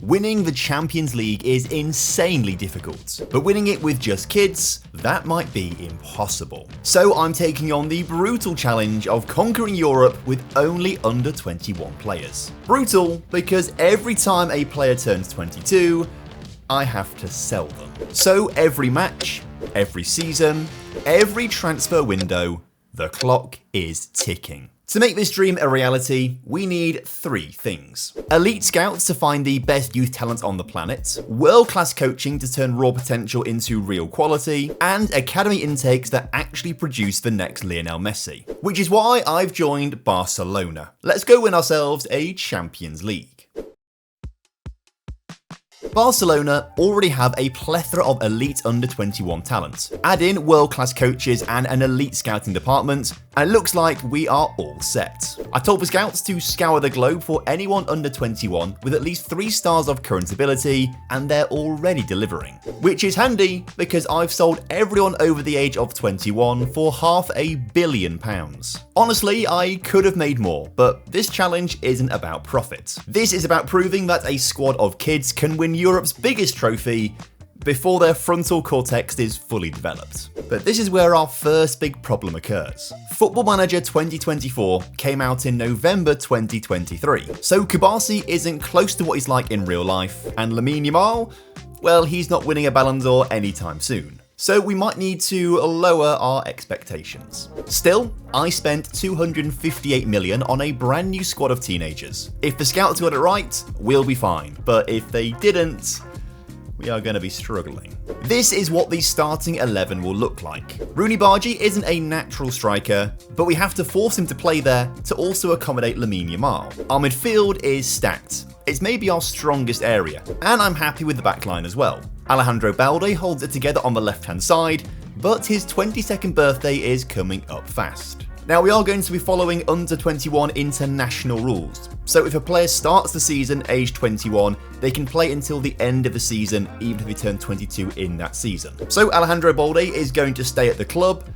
Winning the Champions League is insanely difficult, but winning it with just kids, that might be impossible. So I'm taking on the brutal challenge of conquering Europe with only under 21 players. Brutal because every time a player turns 22, I have to sell them. So every match, every season, every transfer window, the clock is ticking. To make this dream a reality, we need 3 things. Elite scouts to find the best youth talent on the planet, world-class coaching to turn raw potential into real quality, and academy intakes that actually produce the next Lionel Messi. Which is why I've joined Barcelona. Let's go win ourselves a Champions League. Barcelona already have a plethora of elite under-21 talent. Add in world-class coaches and an elite scouting department, and it looks like we are all set. I told the scouts to scour the globe for anyone under 21 with at least 3 stars of current ability, and they're already delivering. Which is handy because I've sold everyone over the age of 21 for £500 million. Honestly, I could have made more, but this challenge isn't about profit. This is about proving that a squad of kids can win Europe's biggest trophy before their frontal cortex is fully developed. But this is where our first big problem occurs. Football Manager 2024 came out in November 2023, so Kubasi isn't close to what he's like in real life, and Lamine Yamal, well, he's not winning a Ballon d'Or anytime soon. So we might need to lower our expectations. Still, I spent $258 million on a brand new squad of teenagers. If the scouts got it right, we'll be fine. But if they didn't, we are going to be struggling. This is what the starting 11 will look like. Rooney Bargi isn't a natural striker, but we have to force him to play there to also accommodate Lamine Yamal. Our midfield is stacked. It's maybe our strongest area, and I'm happy with the backline as well. Alejandro Balde holds it together on the left-hand side, but his 22nd birthday is coming up fast. Now, we are going to be following under 21 international rules, so if a player starts the season aged 21, they can play until the end of the season, even if they turn 22 in that season. So Alejandro Balde is going to stay at the club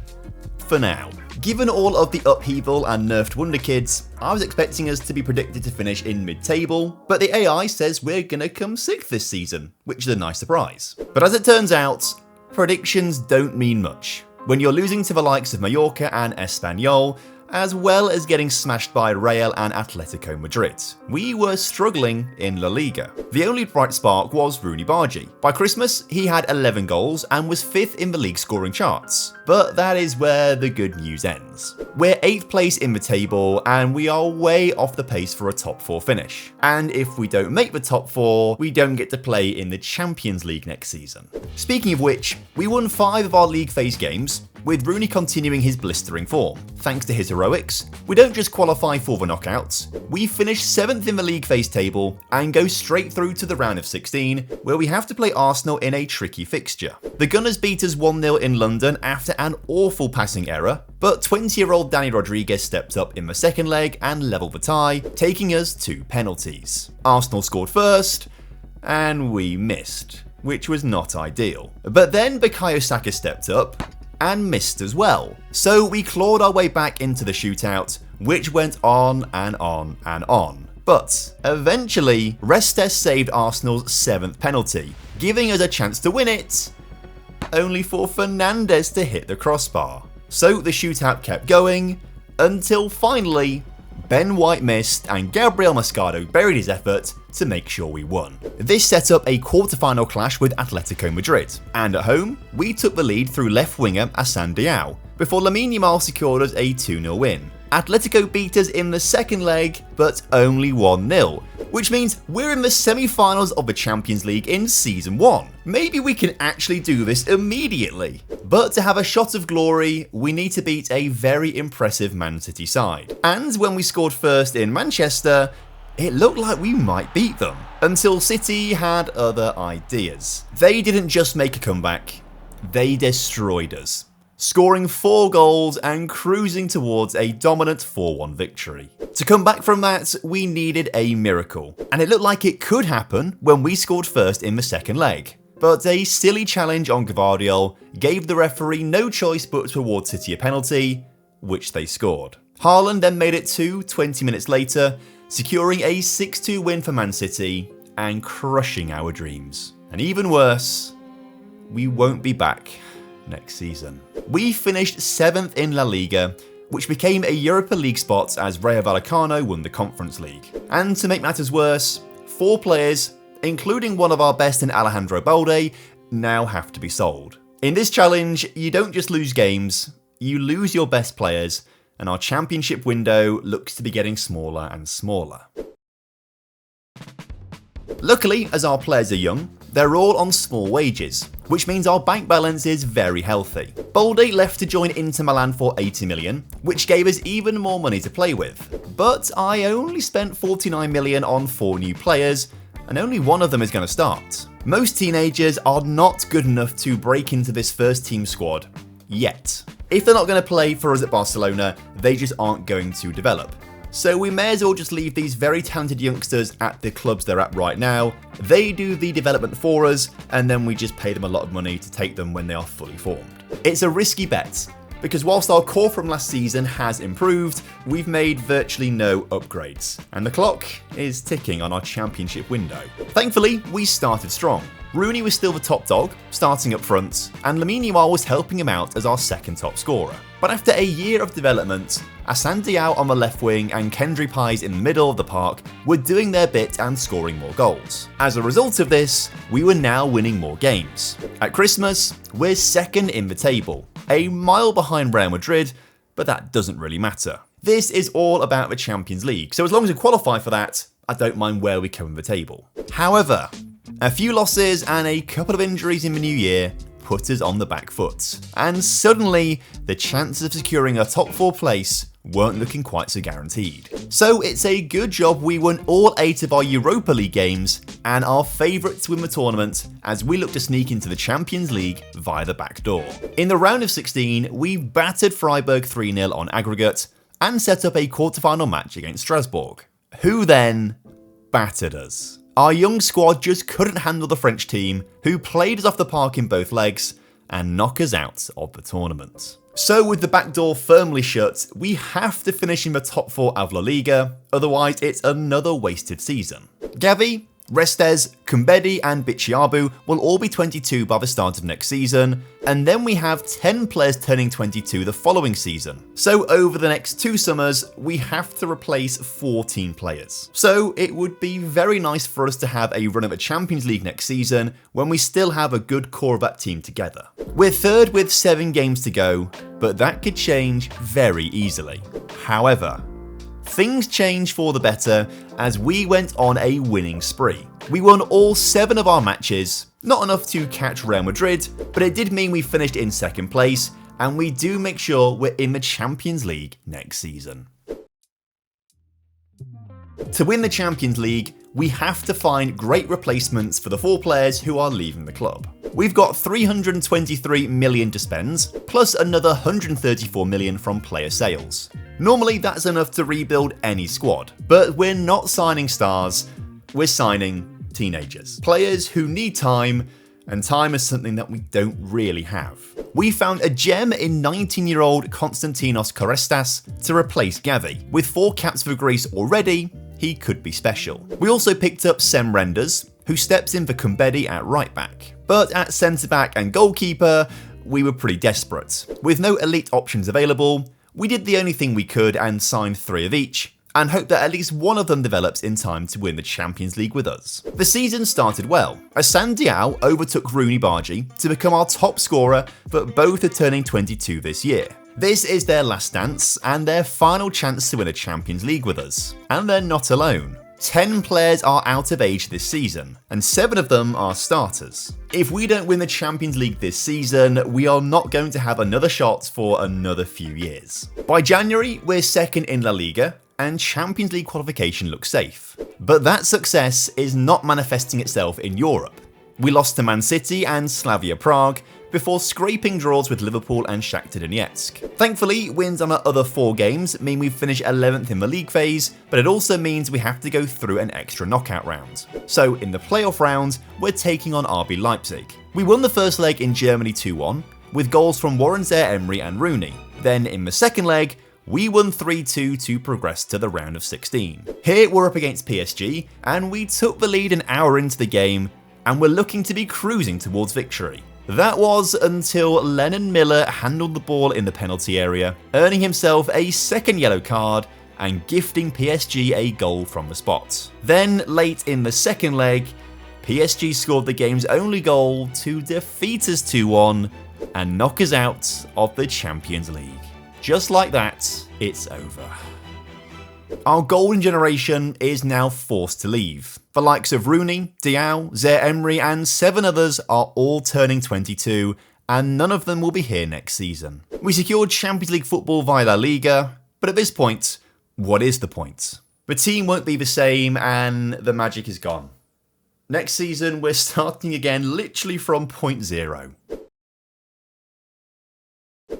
for now. Given all of the upheaval and nerfed Wonderkids, I was expecting us to be predicted to finish in mid-table, but the AI says we're gonna come 6th this season, which is a nice surprise. But as it turns out, predictions don't mean much when you're losing to the likes of Mallorca and Espanyol, as well as getting smashed by Real and Atletico Madrid. We were struggling in La Liga. The only bright spark was Rooney Bargi. By Christmas, he had 11 goals and was 5th in the league scoring charts. But that is where the good news ends. We're 8th place in the table, and we are way off the pace for a top 4 finish. And if we don't make the top 4, we don't get to play in the Champions League next season. Speaking of which, we won 5 of our league phase games, with Rooney continuing his blistering form. Thanks to his heroics, we don't just qualify for the knockouts, we finish 7th in the league phase table and go straight through to the round of 16, where we have to play Arsenal in a tricky fixture. The Gunners beat us 1-0 in London after an awful passing error, but 20-year-old Danny Rodriguez stepped up in the second leg and levelled the tie, taking us 2 penalties. Arsenal scored first, and we missed, which was not ideal. But then Bukayo Saka stepped up, and missed as well. So we clawed our way back into the shootout, which went on and on and on. But eventually, Restes saved Arsenal's 7th penalty, giving us a chance to win it, only for Fernandes to hit the crossbar. So the shootout kept going, until finally, Ben White missed and Gabriel Mascado buried his effort to make sure we won. This set up a quarter-final clash with Atletico Madrid, and at home, we took the lead through left winger Assane Diao, before Lamine Yamal secured us a 2-0 win. Atletico beat us in the second leg, but only 1-0, which means we're in the semi-finals of the Champions League in Season 1. Maybe we can actually do this immediately. But to have a shot of glory, we need to beat a very impressive Man City side. And when we scored first in Manchester, it looked like we might beat them, until City had other ideas. They didn't just make a comeback, they destroyed us, scoring 4 goals and cruising towards a dominant 4-1 victory. To come back from that, we needed a miracle, and it looked like it could happen when we scored first in the second leg. But a silly challenge on Gvardiol gave the referee no choice but to award City a penalty, which they scored. Haaland then made it 20 minutes later, securing a 6-2 win for Man City, and crushing our dreams. And even worse, we won't be back next season. We finished 7th in La Liga, which became a Europa League spot as Rayo Vallecano won the Conference League. And to make matters worse, 4 players, including one of our best in Alejandro Balde, now have to be sold. In this challenge, you don't just lose games, you lose your best players, and our championship window looks to be getting smaller and smaller. Luckily, as our players are young, they're all on small wages, which means our bank balance is very healthy. Balde left to join Inter Milan for 80 million, which gave us even more money to play with. But I only spent 49 million on 4 new players, and only one of them is going to start. Most teenagers are not good enough to break into this first team squad yet. If they're not going to play for us at Barcelona, they just aren't going to develop. So we may as well just leave these very talented youngsters at the clubs they're at right now. They do the development for us, and then we just pay them a lot of money to take them when they are fully formed. It's a risky bet, because whilst our core from last season has improved, we've made virtually no upgrades, and the clock is ticking on our championship window. Thankfully, we started strong. Rooney was still the top dog, starting up front, and Lamine Yamal was helping him out as our second top scorer. But after a year of development, Assane Diao on the left wing and Kendry Pies in the middle of the park were doing their bit and scoring more goals. As a result of this, we were now winning more games. At Christmas, we're second in the table, a mile behind Real Madrid, but that doesn't really matter. This is all about the Champions League, so as long as we qualify for that, I don't mind where we come in the table. However, a few losses and a couple of injuries in the new year put us on the back foot, and suddenly the chances of securing a top 4 place weren't looking quite so guaranteed. So it's a good job we won all 8 of our Europa League games and are favourites to win the tournament as we look to sneak into the Champions League via the back door. In the round of 16, we battered Freiburg 3-0 on aggregate and set up a quarter-final match against Strasbourg, who then battered us. Our young squad just couldn't handle the French team, who played us off the park in both legs and knock us out of the tournament. So with the back door firmly shut, we have to finish in the top 4 of La Liga, otherwise it's another wasted season. Gavi, Restes, Kumbedi and Bichiabu will all be 22 by the start of next season, and then we have 10 players turning 22 the following season. So over the next 2 summers, we have to replace 14 players. So it would be very nice for us to have a run at the Champions League next season when we still have a good core of that team together. We're third with 7 games to go, but that could change very easily. However, things changed for the better as we went on a winning spree. We won all 7 of our matches, not enough to catch Real Madrid, but it did mean we finished in second place, and we do make sure we're in the Champions League next season. To win the Champions League, we have to find great replacements for the 4 players who are leaving the club. We've got 323 million to spend, plus another 134 million from player sales. Normally that's enough to rebuild any squad, but we're not signing stars, we're signing teenagers. Players who need time, and time is something that we don't really have. We found a gem in 19-year-old Konstantinos Korestas to replace Gavi. With 4 caps for Greece already, he could be special. We also picked up Sem Renders, who steps in for Kumbedi at right back. But at centre back and goalkeeper, we were pretty desperate. With no elite options available, we did the only thing we could and signed 3 of each, and hope that at least one of them develops in time to win the Champions League with us. The season started well. Assane Diao overtook Rooney Bargi to become our top scorer, but both are turning 22 this year. This is their last dance and their final chance to win a Champions League with us. And they're not alone. 10 players are out of age this season, and 7 of them are starters. If we don't win the Champions League this season, we are not going to have another shot for another few years. By January, we're second in La Liga, and Champions League qualification looks safe. But that success is not manifesting itself in Europe. We lost to Man City and Slavia Prague, before scraping draws with Liverpool and Shakhtar Donetsk. Thankfully, wins on our other 4 games mean we finish 11th in the league phase, but it also means we have to go through an extra knockout round. So in the playoff round, we're taking on RB Leipzig. We won the first leg in Germany 2-1, with goals from Warren Zaire-Emery and Rooney. Then in the second leg, we won 3-2 to progress to the round of 16. Here we're up against PSG, and we took the lead an hour into the game, and we're looking to be cruising towards victory. That was until Lennon Miller handled the ball in the penalty area, earning himself a second yellow card and gifting PSG a goal from the spot. Then, late in the second leg, PSG scored the game's only goal to defeat us 2-1 and knock us out of the Champions League. Just like that, it's over. Our golden generation is now forced to leave. The likes of Rooney, Diao, Zaire Emery and 7 others are all turning 22, and none of them will be here next season. We secured Champions League football via La Liga, but at this point, what is the point? The team won't be the same and the magic is gone. Next season, we're starting again literally from point zero.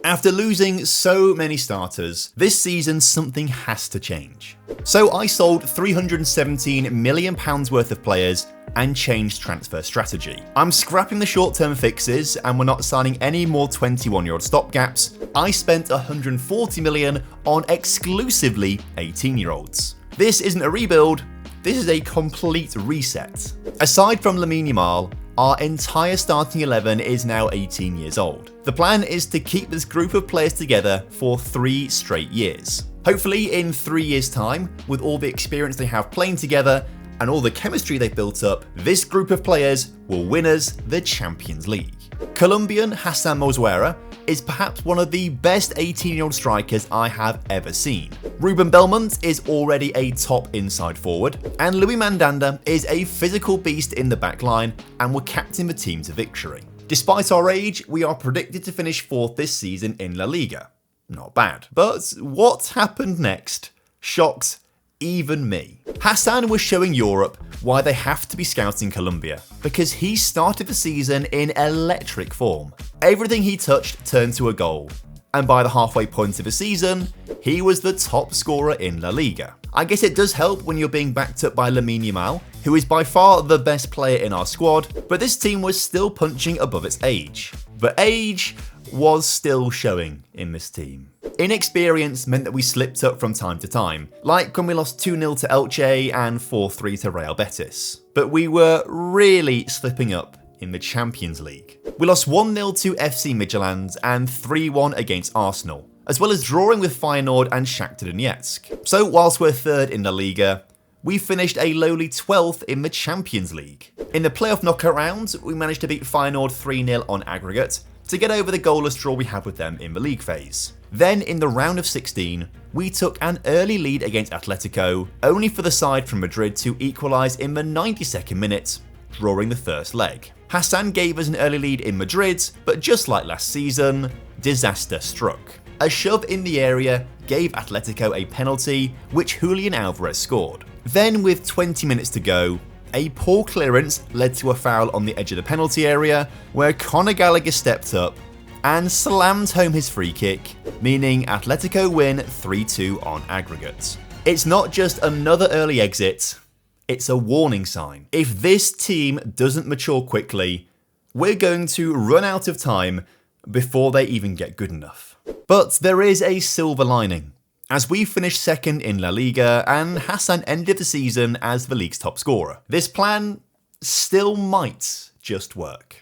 After losing so many starters, this season something has to change. So I sold £317 million worth of players and changed transfer strategy. I'm scrapping the short-term fixes and we're not signing any more 21-year-old stopgaps. I spent £140 million on exclusively 18-year-olds. This isn't a rebuild, this is a complete reset. Aside from Lamine Yamal, our entire starting 11 is now 18 years old. The plan is to keep this group of players together for 3 straight years. Hopefully in 3 years' time, with all the experience they have playing together and all the chemistry they've built up, this group of players will win us the Champions League. Colombian Hassan Mosquera is perhaps one of the best 18-year-old strikers I have ever seen. Ruben Belmont is already a top inside forward, and Louis Mandanda is a physical beast in the back line and will captain the team to victory. Despite our age, we are predicted to finish 4th this season in La Liga. Not bad. But what happened next shocked even me. Hassan was showing Europe why they have to be scouting Colombia, because he started the season in electric form. Everything he touched turned to a goal, and by the halfway point of the season, he was the top scorer in La Liga. I guess it does help when you're being backed up by Lamine Yamal, who is by far the best player in our squad, but this team was still punching above its age. But age was still showing in this team. Inexperience meant that we slipped up from time to time, like when we lost 2-0 to Elche and 4-3 to Real Betis. But we were really slipping up in the Champions League. We lost 1-0 to FC Midtjylland and 3-1 against Arsenal, as well as drawing with Feyenoord and Shakhtar Donetsk. So whilst we're 3rd in La Liga, we finished a lowly 12th in the Champions League. In the playoff knockout round, we managed to beat Feyenoord 3-0 on aggregate to get over the goalless draw we had with them in the league phase. Then in the round of 16, we took an early lead against Atletico, only for the side from Madrid to equalise in the 92nd minute, drawing the first leg. Hassan gave us an early lead in Madrid, but just like last season, disaster struck. A shove in the area gave Atletico a penalty, which Julian Alvarez scored. Then with 20 minutes to go, a poor clearance led to a foul on the edge of the penalty area, where Conor Gallagher stepped up and slammed home his free kick, meaning Atletico win 3-2 on aggregate. It's not just another early exit, it's a warning sign. If this team doesn't mature quickly, we're going to run out of time before they even get good enough. But there is a silver lining, as we finished 2nd in La Liga and Hassan ended the season as the league's top scorer. This plan still might just work.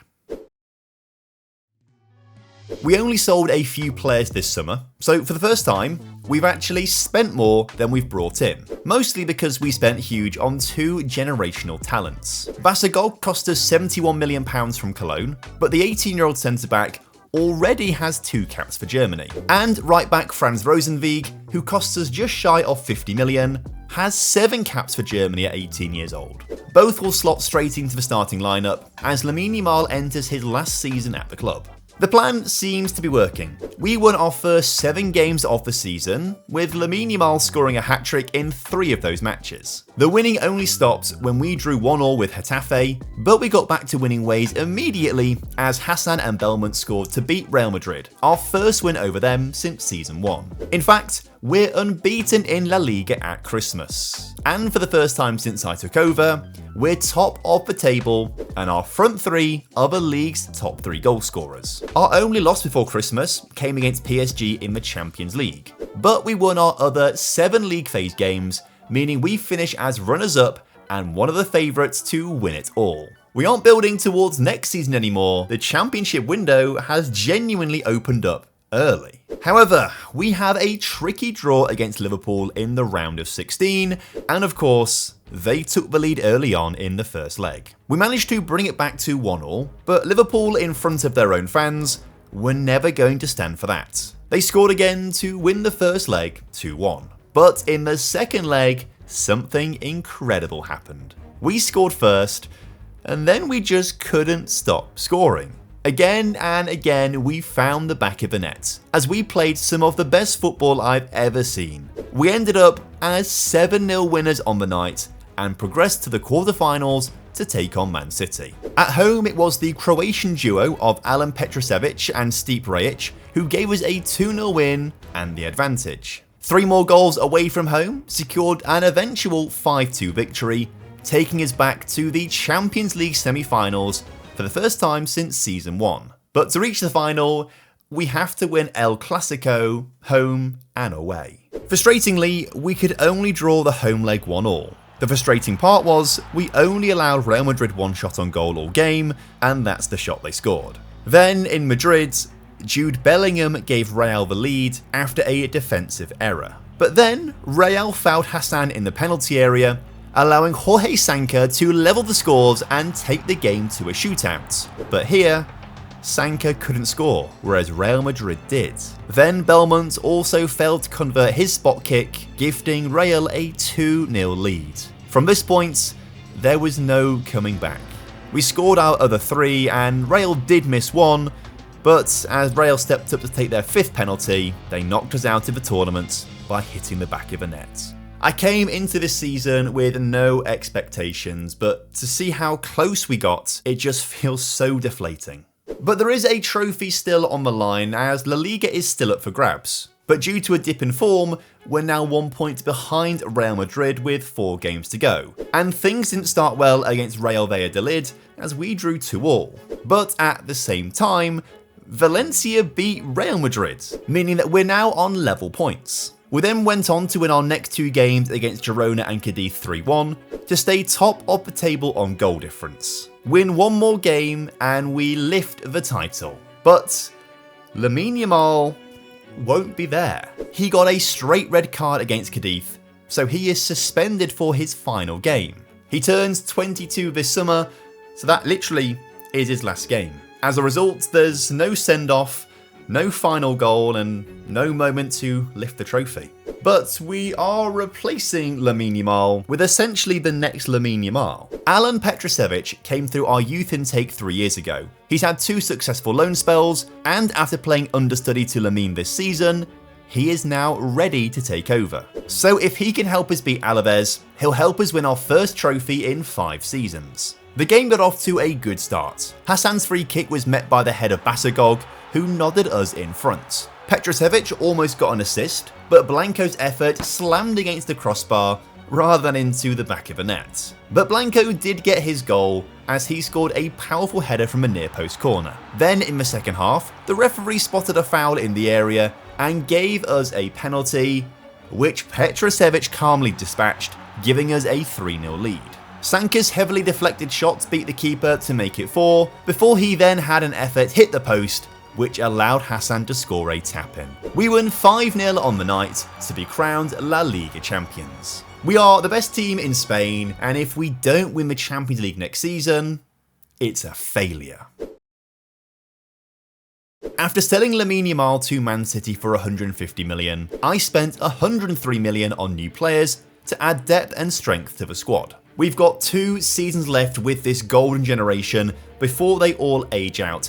We only sold a few players this summer, so for the first time, we've actually spent more than we've brought in, mostly because we spent huge on 2 generational talents. Basagol cost us £71 million from Cologne, but the 18-year-old centre-back already has 2 caps for Germany. And right-back Franz Rosenweg, who costs us just shy of 50 million, has 7 caps for Germany at 18 years old. Both will slot straight into the starting lineup as Lamine Yamal enters his last season at the club. The plan seems to be working. We won our first 7 games of the season, with Lamine Yamal scoring a hat-trick in 3 of those matches. The winning only stopped when we drew 1-1 with Getafe, but we got back to winning ways immediately as Hassan and Belmont scored to beat Real Madrid, our first win over them since season 1. In fact, we're unbeaten in La Liga at Christmas. And for the first time since I took over, we're top of the table and are front three of the league's top 3 goal scorers. Our only loss before Christmas came against PSG in the Champions League, but we won our other 7 league phase games, meaning we finish as runners-up and one of the favourites to win it all. We aren't building towards next season anymore. The championship window has genuinely opened up early. However, we have a tricky draw against Liverpool in the round of 16, and of course, they took the lead early on in the first leg. We managed to bring it back to 1-1, but Liverpool in front of their own fans were never going to stand for that. They scored again to win the first leg 2-1. But in the second leg, something incredible happened. We scored first, and then we just couldn't stop scoring. Again and again, we found the back of the net, as we played some of the best football I've ever seen. We ended up as 7-0 winners on the night, and progressed to the quarterfinals to take on Man City. At home, it was the Croatian duo of Alen Petrosevic and Stipe Rajic who gave us a 2-0 win and the advantage. 3 more goals away from home secured an eventual 5-2 victory, taking us back to the Champions League semi-finals for the first time since Season 1. But to reach the final, we have to win El Clasico, home and away. Frustratingly, we could only draw the home leg 1-1. The frustrating part was, we only allowed Real Madrid 1 shot on goal all game, and that's the shot they scored. Then, in Madrid, Jude Bellingham gave Real the lead after a defensive error. But then, Real fouled Hassan in the penalty area, allowing Jorge Sanka to level the scores and take the game to a shootout. But here, Sanka couldn't score, whereas Real Madrid did. Then Belmont also failed to convert his spot kick, gifting Real a 2-0 lead. From this point, there was no coming back. We scored our other 3 and Real did miss 1, but as Real stepped up to take their 5th penalty, they knocked us out of the tournament by hitting the back of the net. I came into this season with no expectations, but to see how close we got, it just feels so deflating. But there is a trophy still on the line, as La Liga is still up for grabs. But due to a dip in form, we're now 1 point behind Real Madrid with 4 games to go. And things didn't start well against Real Valladolid, as we drew 2-2. But at the same time, Valencia beat Real Madrid, meaning that we're now on level points. We then went on to win our next 2 games against Girona and Cadiz 3-1 to stay top of the table on goal difference. Win 1 more game and we lift the title. But Lamine Yamal won't be there. He got a straight red card against Cadiz, so he is suspended for his final game. He turns 22 this summer, so that literally is his last game. As a result, there's no send-off, no final goal, and no moment to lift the trophy. But we are replacing Lamine Yamal with essentially the next Lamine Yamal. Alen Petrosevic came through our youth intake 3 years ago. He's had 2 successful loan spells, and after playing understudy to Lamine this season, he is now ready to take over. So if he can help us beat Alaves, he'll help us win our first trophy in 5 seasons. The game got off to a good start. Hassan's free kick was met by the head of Basagog, who nodded us in front. Petrosevic almost got an assist, but Blanco's effort slammed against the crossbar rather than into the back of the net. But Blanco did get his goal, as he scored a powerful header from a near post corner. Then in the second half, the referee spotted a foul in the area and gave us a penalty, which Petrosevic calmly dispatched, giving us a 3-0 lead. Sanka's heavily deflected shots beat the keeper to make it 4, before he then had an effort hit the post, which allowed Hassan to score a tap-in. We won 5-0 on the night to be crowned La Liga champions. We are the best team in Spain, and if we don't win the Champions League next season, it's a failure. After selling Lamine Yamal to Man City for 150 million, I spent 103 million on new players to add depth and strength to the squad. We've got 2 seasons left with this golden generation before they all age out,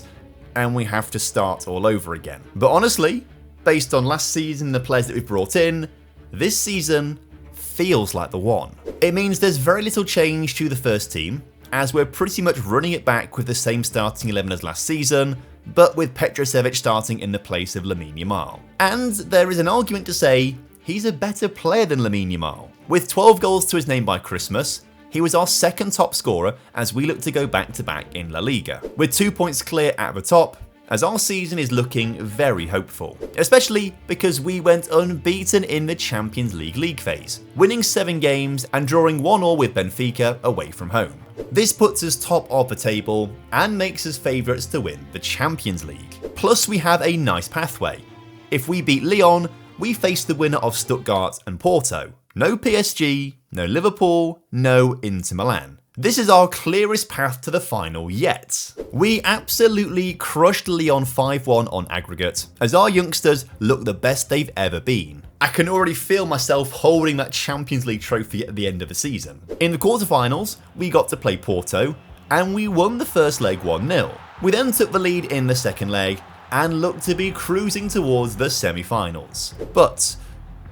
and we have to start all over again. But honestly, based on last season and the players that we've brought in, this season feels like the one. It means there's very little change to the first team, as we're pretty much running it back with the same starting 11 as last season, but with Petrosevic starting in the place of Lamine Yamal. And there is an argument to say he's a better player than Lamine Yamal. With 12 goals to his name by Christmas, he was our second top scorer as we look to go back-to-back in La Liga, with 2 points clear at the top, as our season is looking very hopeful, especially because we went unbeaten in the Champions League phase, winning 7 games and drawing 1-1 with Benfica away from home. This puts us top of the table and makes us favourites to win the Champions League. Plus we have a nice pathway. If we beat Lyon, we face the winner of Stuttgart and Porto. No PSG, no Liverpool, no Inter Milan. This is our clearest path to the final yet. We absolutely crushed Lyon 5-1 on aggregate, as our youngsters look the best they've ever been. I can already feel myself holding that Champions League trophy at the end of the season. In the quarterfinals, we got to play Porto, and we won the first leg 1-0. We then took the lead in the second leg, and looked to be cruising towards the semi-finals. But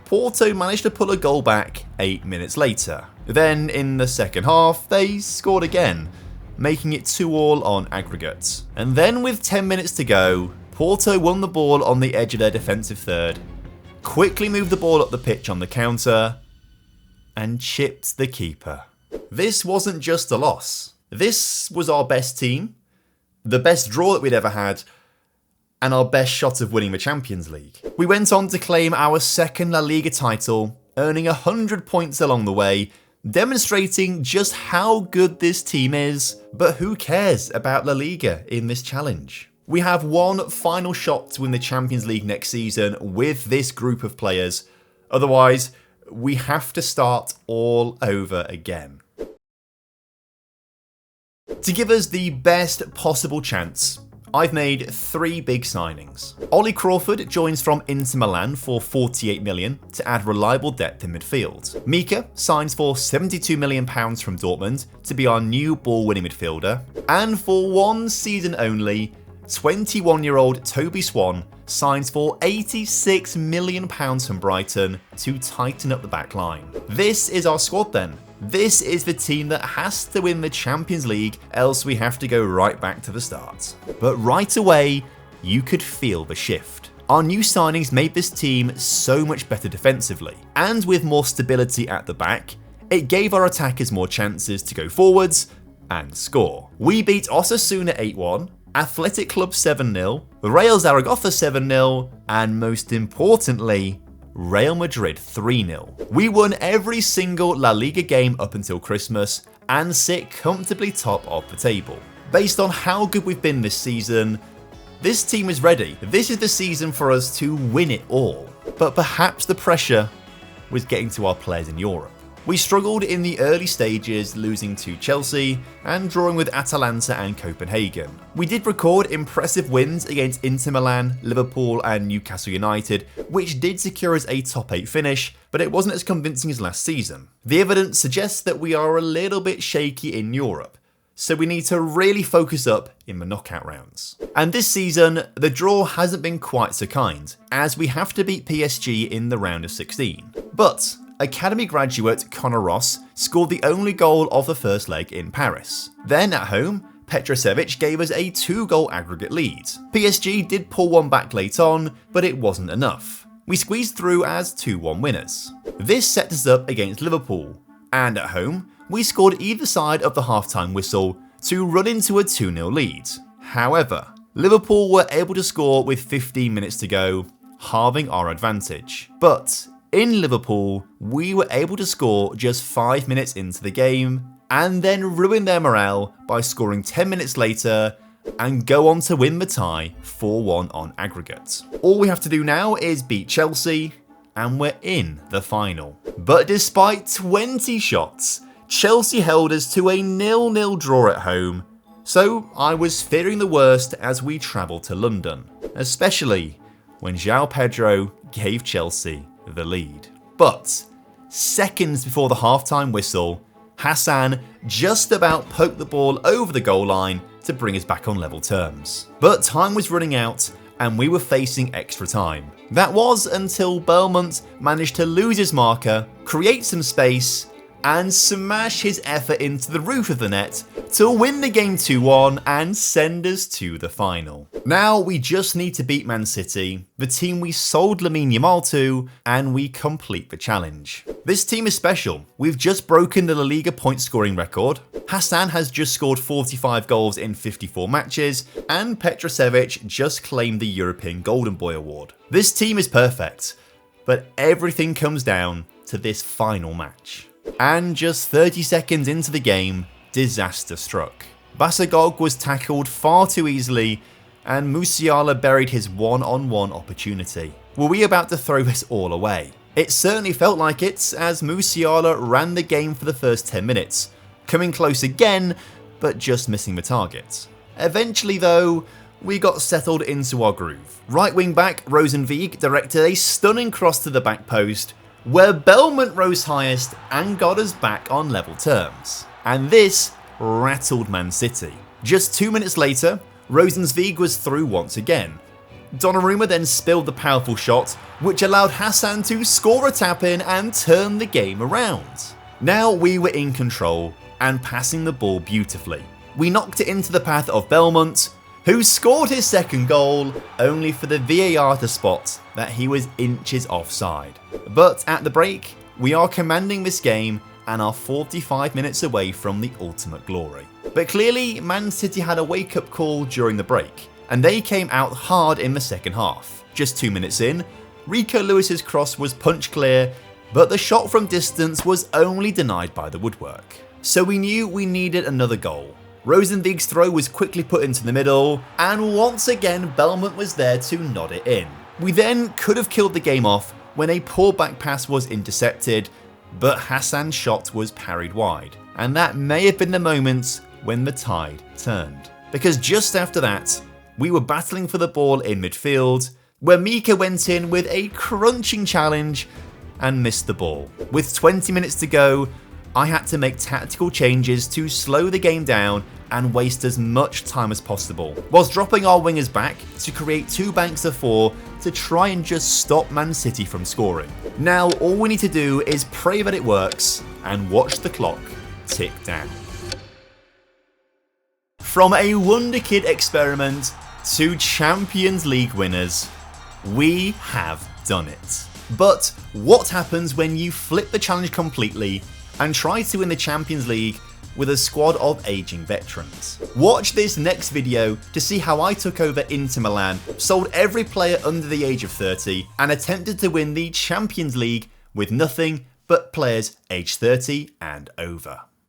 Porto managed to pull a goal back 8 minutes later. Then in the second half, they scored again, making it 2-2 on aggregate. And then with 10 minutes to go, Porto won the ball on the edge of their defensive third, quickly moved the ball up the pitch on the counter, and chipped the keeper. This wasn't just a loss. This was our best team, the best draw that we'd ever had, and our best shot of winning the Champions League. We went on to claim our second La Liga title, earning 100 points along the way, demonstrating just how good this team is. But who cares about La Liga in this challenge? We have one final shot to win the Champions League next season with this group of players. Otherwise, we have to start all over again. To give us the best possible chance, I've made 3 big signings. Ollie Crawford joins from Inter Milan for 48 million to add reliable depth in midfield. Mika signs for 72 million pounds from Dortmund to be our new ball-winning midfielder. And for 1 season only, 21-year-old Toby Swan signs for 86 million pounds from Brighton to tighten up the back line. This is our squad then. This is the team that has to win the Champions League, else we have to go right back to the start. But right away, you could feel the shift. Our new signings made this team so much better defensively, and with more stability at the back, it gave our attackers more chances to go forwards and score. We beat Osasuna 8-1, Athletic Club 7-0, Real Zaragoza 7-0, and most importantly, Real Madrid 3-0. We won every single La Liga game up until Christmas and sit comfortably top of the table. Based on how good we've been this season, this team is ready. This is the season for us to win it all. But perhaps the pressure was getting to our players in Europe. We struggled in the early stages, losing to Chelsea and drawing with Atalanta and Copenhagen. We did record impressive wins against Inter Milan, Liverpool and Newcastle United, which did secure us a top 8 finish, but it wasn't as convincing as last season. The evidence suggests that we are a little bit shaky in Europe, so we need to really focus up in the knockout rounds. And this season, the draw hasn't been quite so kind, as we have to beat PSG in the round of 16. But Academy graduate Connor Ross scored the only goal of the first leg in Paris. Then at home, Petrosevic gave us a 2-goal aggregate lead. PSG did pull one back late on, but it wasn't enough. We squeezed through as 2-1 winners. This set us up against Liverpool, and at home, we scored either side of the halftime whistle to run into a 2-0 lead. However, Liverpool were able to score with 15 minutes to go, halving our advantage. But in Liverpool, we were able to score just 5 minutes into the game and then ruin their morale by scoring 10 minutes later and go on to win the tie 4-1 on aggregate. All we have to do now is beat Chelsea and we're in the final. But despite 20 shots, Chelsea held us to a 0-0 draw at home, so I was fearing the worst as we travelled to London, especially when João Pedro gave Chelsea the lead. But seconds before the halftime whistle, Hassan just about poked the ball over the goal line to bring us back on level terms. But time was running out and we were facing extra time. That was until Belmont managed to lose his marker, create some space, and smash his effort into the roof of the net to win the game 2-1 and send us to the final. Now we just need to beat Man City, the team we sold Lamine Yamal to, and we complete the challenge. This team is special. We've just broken the La Liga point scoring record. Hassan has just scored 45 goals in 54 matches, and Petrosevic just claimed the European Golden Boy award. This team is perfect, but everything comes down to this final match. And just 30 seconds into the game, disaster struck. Basagog was tackled far too easily, and Musiala buried his one-on-one opportunity. Were we about to throw this all away? It certainly felt like it, as Musiala ran the game for the first 10 minutes, coming close again, but just missing the target. Eventually though, we got settled into our groove. Right wing back Rosenvig directed a stunning cross to the back post, where Belmont rose highest and got us back on level terms. And this rattled Man City. Just 2 minutes later, Rosenzweig was through once again. Donnarumma then spilled the powerful shot, which allowed Hassan to score a tap-in and turn the game around. Now we were in control and passing the ball beautifully. We knocked it into the path of Belmont, who scored his second goal, only for the VAR to spot that he was inches offside. But at the break, we are commanding this game and are 45 minutes away from the ultimate glory. But clearly, Man City had a wake-up call during the break, and they came out hard in the second half. Just 2 minutes in, Rico Lewis's cross was punch clear, but the shot from distance was only denied by the woodwork. So we knew we needed another goal. Rosenvig's throw was quickly put into the middle, and once again Belmont was there to nod it in. We then could have killed the game off when a poor back pass was intercepted, but Hassan's shot was parried wide, and that may have been the moment when the tide turned. Because just after that, we were battling for the ball in midfield, where Mika went in with a crunching challenge and missed the ball. With 20 minutes to go, I had to make tactical changes to slow the game down and waste as much time as possible, whilst dropping our wingers back to create 2 banks of 4 to try and just stop Man City from scoring. Now all we need to do is pray that it works and watch the clock tick down. From a Wonderkid experiment to Champions League winners, we have done it. But what happens when you flip the challenge completely and try to win the Champions League with a squad of aging veterans? Watch this next video to see how I took over Inter Milan, sold every player under the age of 30, and attempted to win the Champions League with nothing but players aged 30 and over.